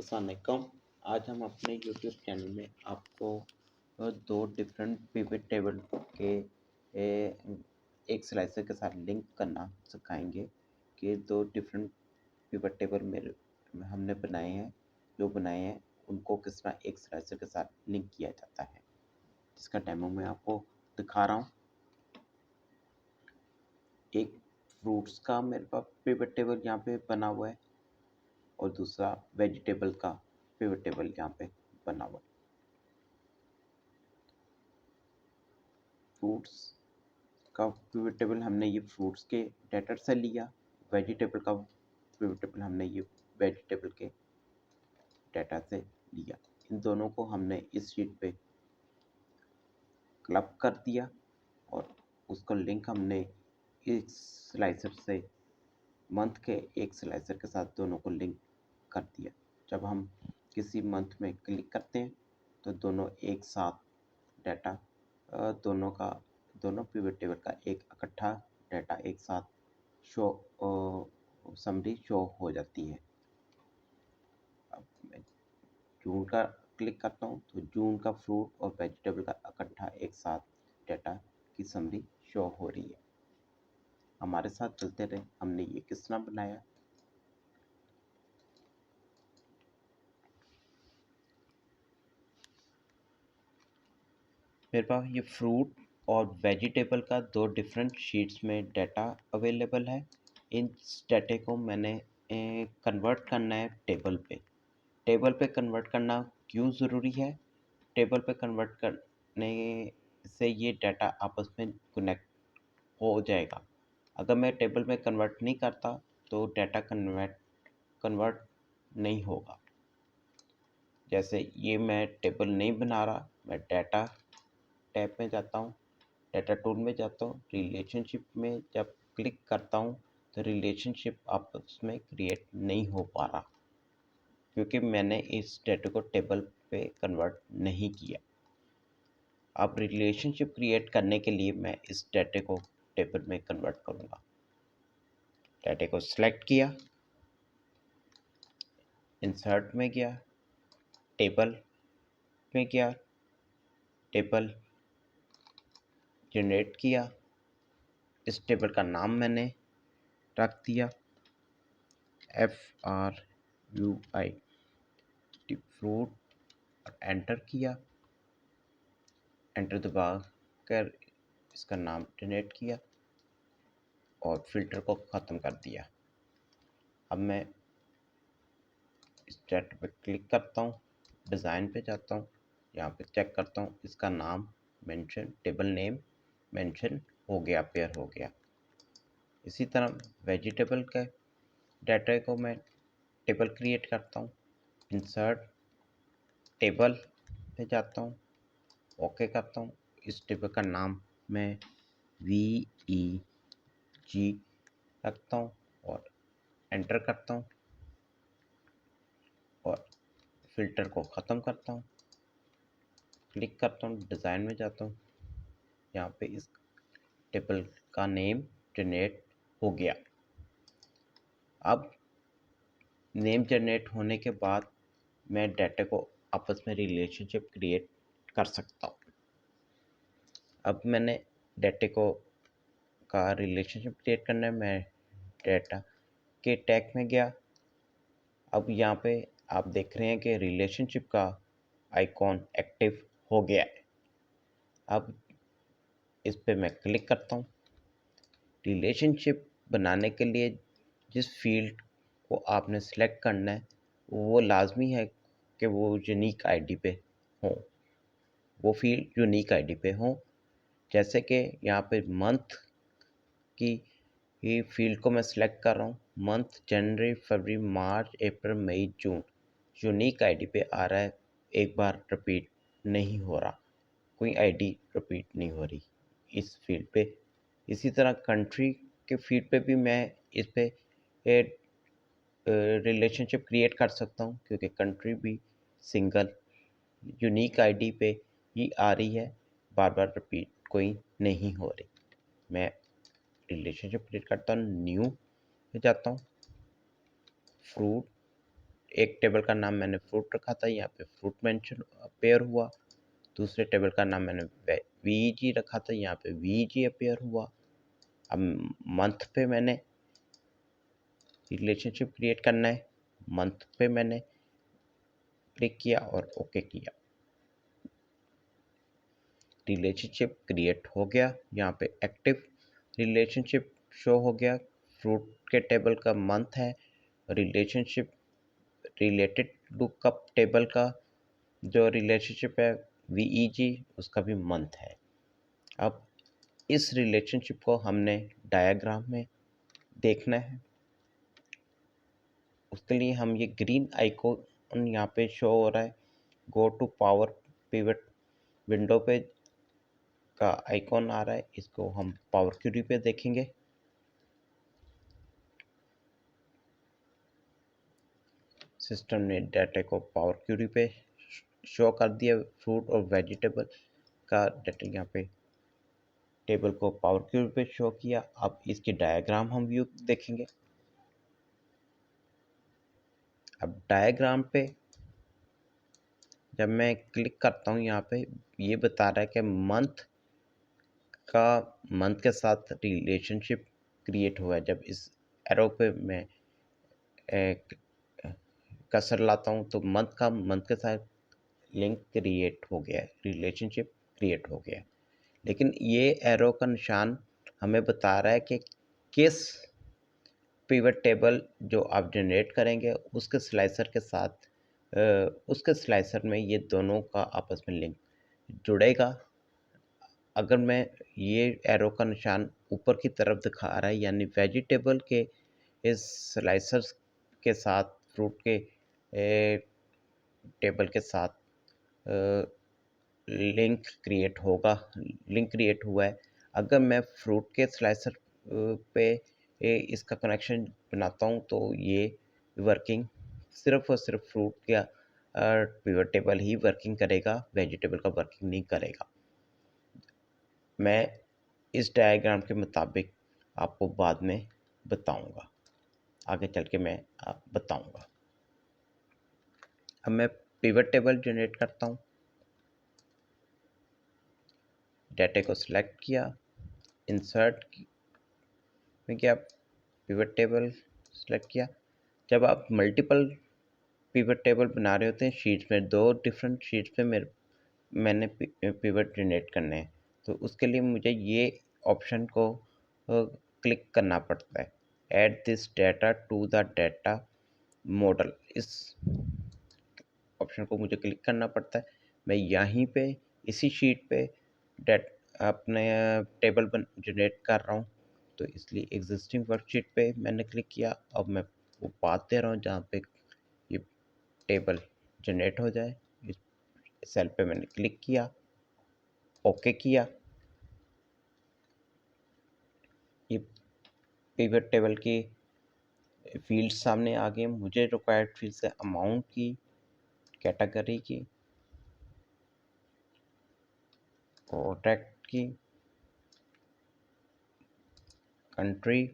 अस्सलामुअलैकुम। आज हम अपने यूट्यूब चैनल में आपको दो डिफरेंट पिवट टेबल के एक स्लाइसर के साथ लिंक करना सिखाएंगे कि दो डिफरेंट पिवट टेबल मेरे हमने बनाए हैं। जो बनाए हैं उनको किस तरह एक स्लाइसर के साथ लिंक किया जाता है, जिसका डेमो मैं आपको दिखा रहा हूँ। एक फ्रूट्स का मेरे पास पिवट टेबल यहाँ पे बना हुआ है और दूसरा वेजिटेबल का पिवट टेबल यहाँ पे बना हुआ है। फ्रूट्स का पिवट टेबल हमने ये फ्रूट्स के डेटा से लिया, वेजिटेबल का पिवट टेबल हमने ये वेजिटेबल के डेटा से लिया। इन दोनों को हमने इस शीट पे क्लब कर दिया और उसका लिंक हमने इस स्लाइसर से मंथ के एक स्लाइसर के साथ दोनों को लिंक कर दिया। जब हम किसी मंथ में क्लिक करते हैं तो दोनों एक साथ डाटा दोनों पिवट टेबल का एक इकट्ठा डाटा एक साथ शो समरी शो हो जाती है। अब मैं जून का क्लिक करता हूँ तो जून का फ्रूट और वेजिटेबल का इकट्ठा एक साथ डाटा की समरी शो हो रही है। हमारे साथ चलते रहे, हमने ये किस तरह बनाया। मेरे पास ये फ्रूट और वेजिटेबल का दो डिफरेंट शीट्स में डाटा अवेलेबल है। इन डाटे को मैंने कन्वर्ट करना है टेबल पे। टेबल पे कन्वर्ट करना क्यों ज़रूरी है? टेबल पे कन्वर्ट करने से ये डाटा आपस में कनेक्ट हो जाएगा। अगर मैं टेबल में कन्वर्ट नहीं करता तो डाटा कन्वर्ट नहीं होगा। जैसे ये मैं टेबल नहीं बना रहा, मैं डाटा टैब में जाता हूँ, डाटा टूल में जाता हूँ, रिलेशनशिप में जब क्लिक करता हूँ तो रिलेशनशिप आपस में क्रिएट नहीं हो पा रहा, क्योंकि मैंने इस डाटा को टेबल पे कन्वर्ट नहीं किया। अब रिलेशनशिप क्रिएट करने के लिए मैं इस डाटे को टेबल में कन्वर्ट करूँगा। डाटे को सिलेक्ट किया, इंसर्ट में गया, टेबल में गया, टेबल जनरेट किया। इस टेबल का नाम मैंने रख दिया FRUIT फ्रूट और एंटर किया। एंटर दबा कर इसका नाम जनरेट किया और फिल्टर को ख़त्म कर दिया। अब मैं इस डाटा पे क्लिक करता हूँ, डिज़ाइन पे जाता हूँ, यहाँ पे चेक करता हूँ इसका नाम मेंशन, टेबल नेम मेंशन हो गया, पेयर हो गया। इसी तरह वेजिटेबल के डाटा को मैं टेबल क्रिएट करता हूँ, इंसर्ट टेबल पे जाता हूँ, ओके करता हूँ। इस टेबल का नाम मैं VEG रखता हूँ और एंटर करता हूँ और फिल्टर को ख़त्म करता हूँ। क्लिक करता हूँ, डिज़ाइन में जाता हूँ, यहाँ पे इस टेबल का नेम जनरेट हो गया। अब नेम जनरेट होने के बाद मैं डाटा को आपस में रिलेशनशिप क्रिएट कर सकता हूँ। अब मैंने डाटे का रिलेशनशिप क्रिएट करना है, मैं डाटा के टैग में गया। अब यहाँ पे आप देख रहे हैं कि रिलेशनशिप का आइकॉन एक्टिव हो गया है। अब इस पे मैं क्लिक करता हूँ। रिलेशनशिप बनाने के लिए जिस फील्ड को आपने सेलेक्ट करना है वो लाजमी है कि वो यूनिक आईडी पे हो, वो फील्ड यूनिक आईडी पे हो। जैसे कि यहाँ पे मंथ की ये फील्ड को मैं सिलेक्ट कर रहा हूँ, मंथ जनवरी फरवरी मार्च अप्रैल मई जून, यूनिक आईडी पे आ रहा है, एक बार रिपीट नहीं हो रहा, कोई आईडी रिपीट नहीं हो रही इस फील्ड पे। इसी तरह कंट्री के फील्ड पे भी मैं इस पे रिलेशनशिप क्रिएट कर सकता हूँ, क्योंकि कंट्री भी सिंगल यूनिक आईडी पे ही आ रही है, बार बार रिपीट कोई नहीं हो रही। मैं रिलेशनशिप क्रिएट करता हूँ, न्यू पे जाता हूँ, फ्रूट एक टेबल का नाम मैंने फ्रूट रखा था, यहाँ पे फ्रूट मेंशन अपेयर हुआ। दूसरे टेबल का नाम मैंने VEG रखा था, यहाँ पे VEG अपेयर हुआ। अब मंथ पे मैंने रिलेशनशिप क्रिएट करना है, मंथ पे मैंने क्लिक किया और ओके किया। रिलेशनशिप क्रिएट हो गया, यहाँ पे एक्टिव रिलेशनशिप शो हो गया। फ्रूट के टेबल का मंथ है, relationship related to cup table का जो रिलेशनशिप है VEG उसका भी मंथ है। अब इस रिलेशनशिप को हमने डायग्राम में देखना है। उसके लिए हम ये ग्रीन आइकॉन यहाँ पे शो हो रहा है, go to power pivot window पे का आइकॉन आ रहा है, इसको हम पावर क्यूरी पे देखेंगे। सिस्टम ने डाटा को पावर क्यूरी पे शो कर दिया। फ्रूट और वेजिटेबल का डाटा यहाँ पे टेबल को पावर क्यूरी पे शो किया। अब इसकी डायग्राम हम व्यू देखेंगे। अब डायग्राम पे जब मैं क्लिक करता हूँ, यहाँ पे ये बता रहा है कि मंथ के साथ रिलेशनशिप क्रिएट हुआ है। जब इस एरो पे मैं कर्सर लाता हूँ तो मंथ के साथ लिंक क्रिएट हो गया है, रिलेशनशिप क्रिएट हो गया है। लेकिन ये एरो का निशान हमें बता रहा है कि किस पिवट टेबल जो आप जनरेट करेंगे उसके स्लाइसर में ये दोनों का आपस में लिंक जुड़ेगा। अगर मैं ये एरो का निशान ऊपर की तरफ दिखा रहा है, यानी वेजिटेबल के इस स्लाइसर्स के साथ फ्रूट के टेबल के साथ लिंक क्रिएट हुआ है। अगर मैं फ्रूट के स्लाइसर पे इसका कनेक्शन बनाता हूँ तो ये वर्किंग सिर्फ और सिर्फ फ्रूट का पिवट टेबल ही वर्किंग करेगा, वेजिटेबल का वर्किंग नहीं करेगा। मैं इस डायग्राम के मुताबिक आपको बाद में बताऊंगा, आगे चल के मैं बताऊंगा। अब मैं पिवट टेबल जनरेट करता हूँ। डाटा को सिलेक्ट किया, इंसर्ट में क्या पिवट टेबल सिलेक्ट किया। जब आप मल्टीपल पिवट टेबल बना रहे होते हैं शीट्स में, दो डिफरेंट शीट्स पे मैंने पिवट जनरेट करने हैं, तो उसके लिए मुझे ये ऑप्शन को क्लिक करना पड़ता है, add this data to the data model. इस ऑप्शन को मुझे क्लिक करना पड़ता है। मैं यहीं पे इसी शीट पे अपने टेबल जनरेट कर रहा हूँ, तो इसलिए एग्जिस्टिंग वर्कशीट पे मैंने क्लिक किया। अब मैं वो पाथ दे रहा हूँ जहाँ पे ये टेबल जनरेट हो जाए। इस सेल पे मैंने क्लिक किया, ओके किया। ये पिवट टेबल की फील्ड सामने आ गए। मुझे रिक्वायर्ड फील्ड से अमाउंट की, कैटेगरी की, प्रोडक्ट की, कंट्री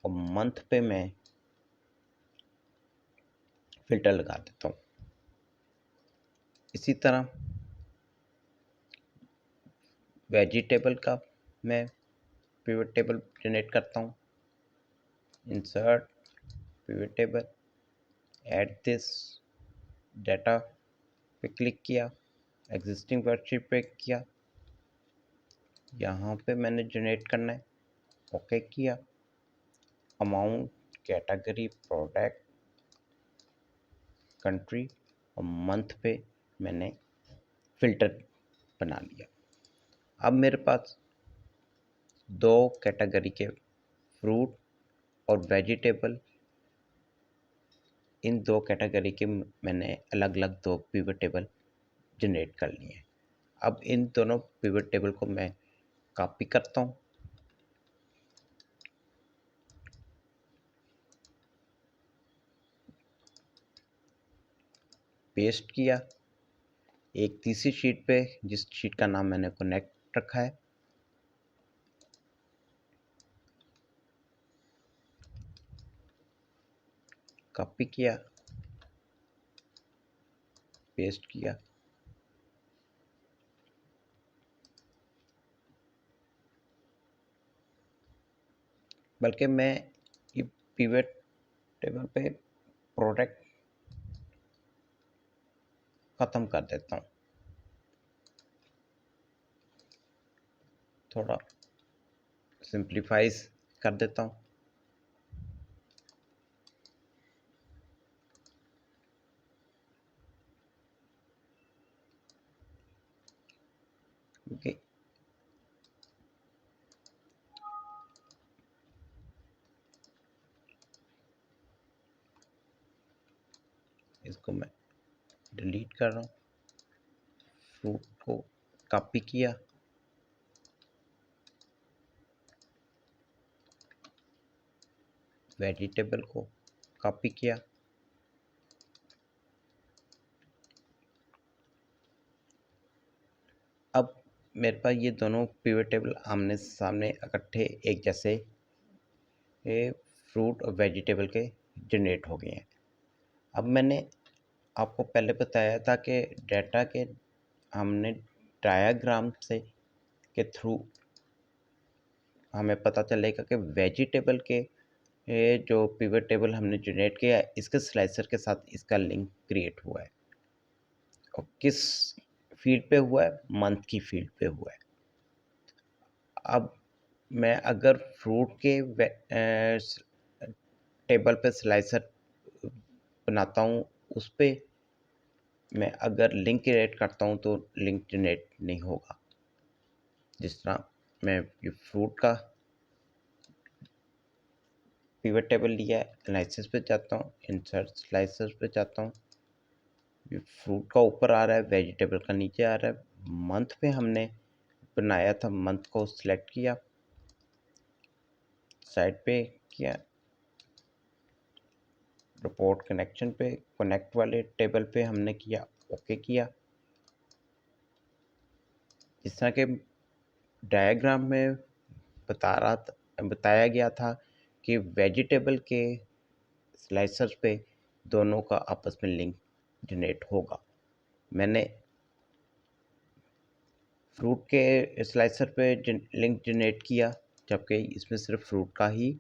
और मंथ पे मैं फिल्टर लगा देता हूँ। इसी तरह वेजिटेबल का मैं पिवट टेबल जनरेट करता हूँ। Insert pivot table, add this data पे क्लिक किया, एग्जिस्टिंग वर्कशीट पे किया, यहाँ पे मैंने जनरेट करना है, ओके किया। अमाउंट, कैटेगरी, प्रोडक्ट, कंट्री और मंथ पे मैंने फिल्टर बना लिया। अब मेरे पास दो कैटेगरी के फ्रूट और वेजिटेबल, इन दो कैटेगरी के मैंने अलग अलग दो पिवट टेबल जनरेट कर लिए हैं। अब इन दोनों पिवट टेबल को मैं कॉपी करता हूँ, पेस्ट किया एक तीसरी शीट पे, जिस शीट का नाम मैंने कनेक्ट रखा है। कॉपी किया, पेस्ट किया, बल्कि मैं ये पिवट टेबल पे प्रोडक्ट ख़त्म कर देता हूँ। थोड़ा सिंप्लीफाइज कर देता हूँ। ओके, इसको मैं डिलीट कर रहा हूँ। फ्रूट को कॉपी किया, वेजिटेबल को कॉपी किया, अब मेरे पास ये दोनों पिवट टेबल आमने सामने इकट्ठे एक जैसे फ्रूट और वेजिटेबल के जनरेट हो गए हैं। अब मैंने आपको पहले बताया था कि डाटा के हमने डायाग्राम से के थ्रू हमें पता चलेगा कि वेजिटेबल के जो पिवट टेबल हमने जनरेट किया है, इसके स्लाइसर के साथ इसका लिंक क्रिएट हुआ है। और किस फील्ड पे हुआ है? मंथ की फील्ड पे हुआ है। अब मैं अगर फ्रूट के टेबल पे स्लाइसर बनाता हूँ, उस पे मैं अगर लिंक क्रिएट करता हूँ तो लिंक जनरेट नहीं होगा। जिस तरह मैं ये फ्रूट का पिवट टेबल लिया है, एनालिसिस पे जाता हूँ, इंसर्ट स्लाइसर पे जाता हूँ, ये फ्रूट का ऊपर आ रहा है, वेजिटेबल का नीचे आ रहा है। मंथ पे हमने बनाया था, मंथ को सिलेक्ट किया, साइड पे किया, रिपोर्ट कनेक्शन पे, कनेक्ट वाले टेबल पे हमने किया, ओके किया। इस तरह के डायग्राम में बताया गया था कि वेजिटेबल के स्लाइसर्स पे दोनों का आपस में लिंक जनरेट होगा। मैंने फ्रूट के स्लाइसर पे लिंक जनरेट किया, जबकि इसमें सिर्फ फ्रूट का ही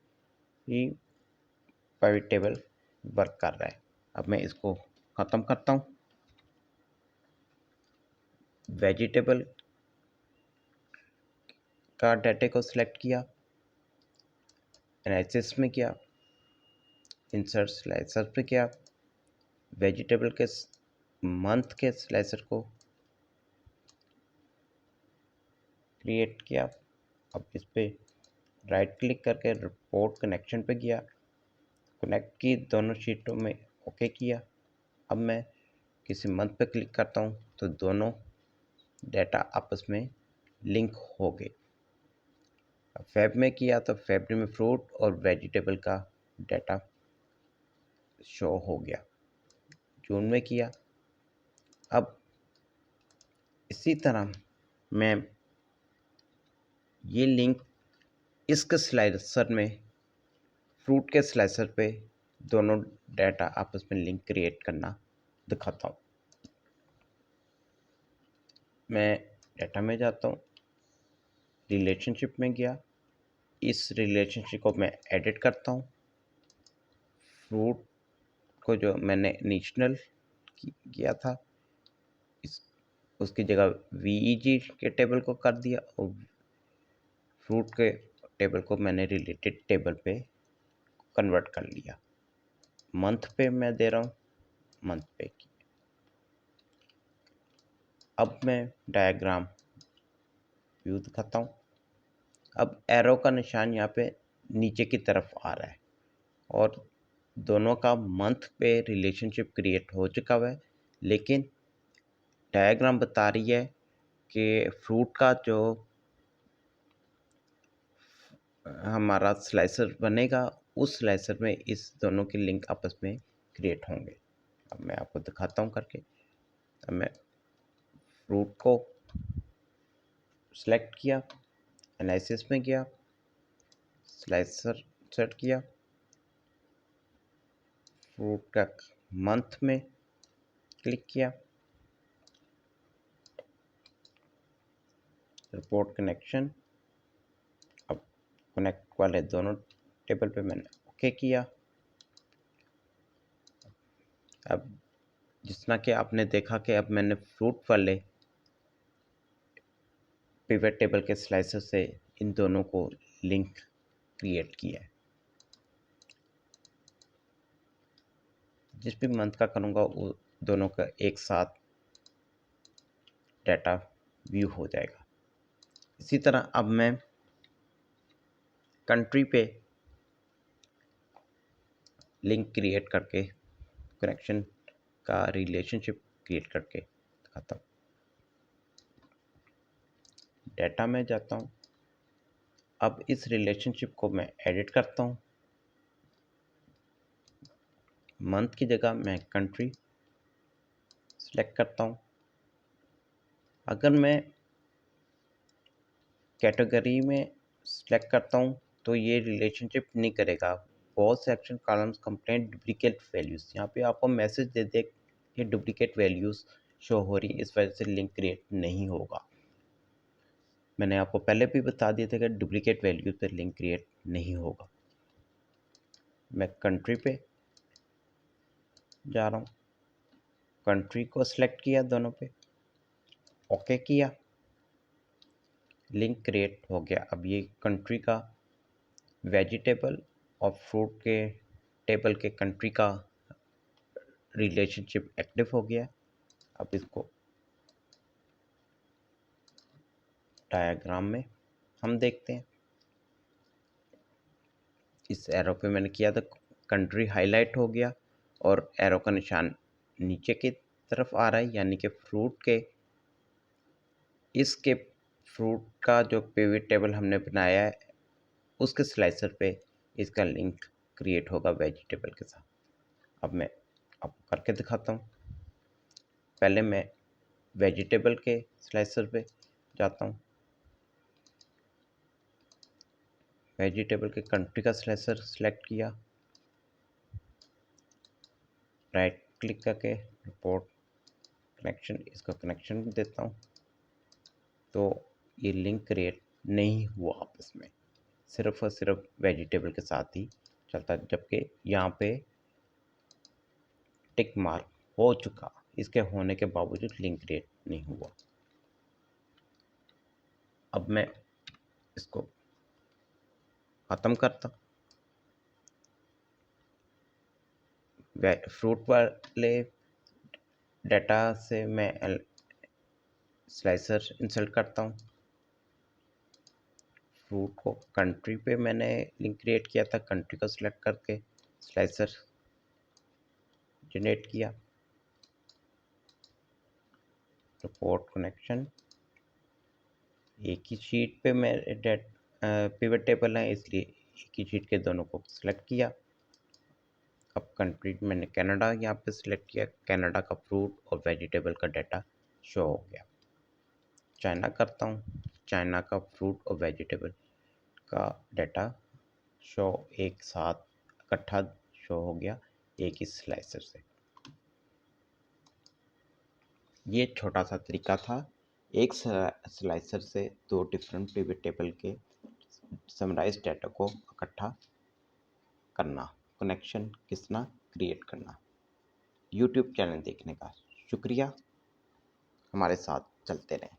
पिवट टेबल वर्क कर रहा है। अब मैं इसको ख़त्म करता हूँ। वेजिटेबल का डाटा को सिलेक्ट किया, एनालिसिस में किया, इंसर्ट स्लाइसर पे किया, वेजिटेबल के मंथ के स्लाइसर को क्रिएट किया। अब इस पे राइट क्लिक करके रिपोर्ट कनेक्शन पे गया, कनेक्ट की दोनों शीटों में ओके किया। अब मैं किसी मंथ पे क्लिक करता हूँ तो दोनों डाटा आपस में लिंक हो गए। फेब में किया तो फेब्रुअरी में फ्रूट और वेजिटेबल का डाटा शो हो गया। जून में किया। अब इसी तरह मैं ये लिंक इसके स्लाइसर में, फ्रूट के स्लाइसर पे दोनों डाटा आपस में लिंक क्रिएट करना दिखाता हूँ। मैं डाटा में जाता हूँ, रिलेशनशिप में गया, इस रिलेशनशिप को मैं एडिट करता हूँ। फ्रूट को जो मैंने इनिशियल किया था, इस उसकी जगह VEG के टेबल को कर दिया और फ्रूट के टेबल को मैंने रिलेटेड टेबल पे कन्वर्ट कर लिया। मंथ पे मैं दे रहा हूँ, मंथ पे की। अब मैं डायग्राम व्यू दिखाता हूँ। अब एरो का निशान यहाँ पे नीचे की तरफ आ रहा है और दोनों का मंथ पे रिलेशनशिप क्रिएट हो चुका हुआ है, लेकिन डायग्राम बता रही है कि फ्रूट का जो हमारा स्लाइसर बनेगा, उस स्लाइसर में इस दोनों के लिंक आपस में क्रिएट होंगे। अब मैं आपको दिखाता हूँ करके। अब मैं फ्रूट को सेलेक्ट किया, एनालिसिस में गया, स्लाइसर सेट किया, फ्रूट का मंथ में क्लिक किया, रिपोर्ट कनेक्शन। अब कनेक्ट वाले दोनों टेबल पे मैंने ओके किया। अब जितना कि आपने देखा कि अब मैंने फ्रूट वाले पिवट टेबल के स्लाइसर से इन दोनों को लिंक क्रिएट किया है। जिस भी मंथ का करूँगा वो दोनों का एक साथ डाटा व्यू हो जाएगा। इसी तरह अब मैं कंट्री पे लिंक क्रिएट करके कनेक्शन का रिलेशनशिप क्रिएट करके दिखाता हूँ। डाटा में जाता हूँ। अब इस रिलेशनशिप को मैं एडिट करता हूँ। मंथ की जगह मैं कंट्री सेलेक्ट करता हूँ। अगर मैं कैटेगरी में सेलेक्ट करता हूँ तो ये रिलेशनशिप नहीं करेगा। बहुत से action columns complaint duplicate values, यहाँ पे आपको मैसेज दे दे कि डुप्लीकेट वैल्यूज़ शो हो रही, इस वजह से लिंक क्रिएट नहीं होगा। मैंने आपको पहले भी बता दिया था कि डुप्लीकेट वैल्यूज पे लिंक क्रिएट नहीं होगा। मैं कंट्री पे जा रहा हूँ, कंट्री को सिलेक्ट किया दोनों पे, ओके किया, लिंक क्रिएट हो गया। अब ये कंट्री का वेजिटेबल और फ्रूट के टेबल के कंट्री का रिलेशनशिप एक्टिव हो गया। अब इसको डायग्राम में हम देखते हैं। इस एरो पे मैंने किया था, कंट्री हाईलाइट हो गया और एरो का निशान नीचे की तरफ आ रहा है, यानी कि फ्रूट के इसके फ्रूट का जो पिवट टेबल हमने बनाया है उसके स्लाइसर पे इसका लिंक क्रिएट होगा वेजिटेबल के साथ। अब मैं आपको करके दिखाता हूँ। पहले मैं वेजिटेबल के स्लाइसर पे जाता हूँ, वेजिटेबल के कंट्री का स्लाइसर सेलेक्ट किया, राइट क्लिक करके रिपोर्ट कनेक्शन, इसको कनेक्शन देता हूँ तो ये लिंक क्रिएट नहीं हुआ आपस में, सिर्फ और सिर्फ वेजिटेबल के साथ ही चलता है, जबकि यहाँ पे टिक मार्क हो चुका, इसके होने के बावजूद लिंक क्रिएट नहीं हुआ। अब मैं इसको ख़त्म करता, फ्रूट वाले डाटा से मैं स्लाइसर इंसर्ट करता हूँ। फ्रूट को कंट्री पे मैंने लिंक क्रिएट किया था, कंट्री को सिलेक्ट करके स्लाइसर जनरेट किया, रिपोर्ट कनेक्शन। एक ही शीट पे मेरे पिवट टेबल है इसलिए एक ही शीट के दोनों को सिलेक्ट किया। अब कंट्री मैंने कनाडा यहाँ पे सिलेक्ट किया, कनाडा का फ्रूट और वेजिटेबल का डाटा शो हो गया। चाइना करता हूँ, चाइना का फ्रूट और वेजिटेबल का डाटा शो एक साथ इकट्ठा शो हो गया एक ही स्लाइसर से। ये छोटा सा तरीका था एक स्लाइसर से दो डिफरेंट पिवट टेबल के समराइज डाटा को इकट्ठा करना, कनेक्शन किसना क्रिएट करना। यूट्यूब चैनल देखने का शुक्रिया, हमारे साथ चलते रहें।